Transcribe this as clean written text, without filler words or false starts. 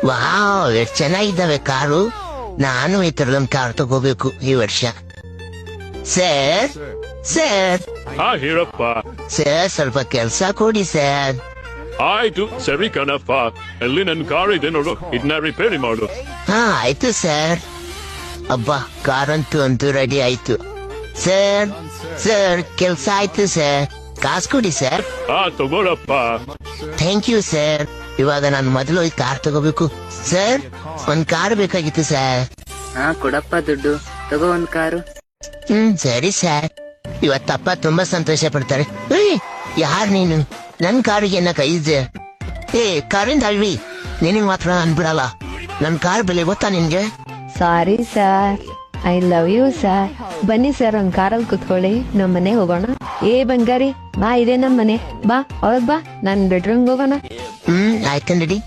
Wow, ಎಷ್ಟ್ ಚೆನ್ನಾಗಿದ್ದಾವೆ car. ನಾನು ಈ ತರದೊಂದು ಕಾರ್ ತಗೋಬೇಕು ಈ ವರ್ಷ. ಸರ್ ಸರ್ ಹಾ ಹೇಳಪ್ಪ. ಸರ್, ಸ್ವಲ್ಪ ಕೆಲ್ಸ ಕೊಡಿ ಸರ್. ಆಯ್ತು ಸರಿ ಕಣಪ್ಪ. ಅಲ್ಲಿ ನನ್ ಕಾರ್ ಇದೆ ನೋಡು, ಇದನ್ನ ರಿಪೇರಿ ಮಾಡು. ಹಾ ಆಯ್ತು ಸರ್. ಅಬ್ಬಾ, ಕಾರಂತೂ ರೆಡಿ ಆಯ್ತು. ಸರ್ ಸರ್, ಕೆಲ್ಸ ಆಯ್ತು ಸರ್. ಕಾಸು ಕೊಡಿ ಸರ್. ಹಾ ತಗೋಳಪ್ಪ. Thank you sir. ಇವಾಗ ನಾನು ಮೊದಲು ಈ ಕಾರ್ ತಗೋಬೇಕು. ಸರ್, ಒಂದ್ ಕಾರ್ ಬೇಕಾಗಿತ್ತು ಸರ್. ಹಾ ಕೊಡಪ್ಪ ದುಡ್ಡು, ತಗೋ ಒಂದ್ ಕಾರು. ಸರಿ ಸರ್. ಇವತ್ತಪ್ಪ ತುಂಬಾ ಸಂತೋಷ ಪಡ್ತಾರೆ. ಯಾರ್ ನೀನು? ನನ್ ಕಾರಿಗೆ ಏನ ಕೈದೆ? ಕಾರಿಂದ ಅಲ್ವಿ, ನಿನಗ್ ಮಾತ್ರ ಅನ್ಬಿಡಲ್ಲ. ನನ್ ಕಾರ್ ಬೆಲೆ ಗೊತ್ತಾ ನಿನ್ಗೆ? Sorry sir, I love you sir. ಬನ್ನಿ ಸರ್, ಒಂದ್ ಕಾರಲ್ಲಿ ಕುತ್ಕೊಳ್ಳಿ, ನಮ್ ಮನೆ ಹೋಗೋಣ. ಬಂಗಾರಿ ಬಾ, ಇದೆ ನಮ್ ಮನೆ. ಬಾ ಒಳಗ್ ಬಾ, ನಾನ್ ಬೆಡ್ರೂಮ್ಗೆ ಹೋಗೋಣ. ಆಯ್ತು ನಡಿ.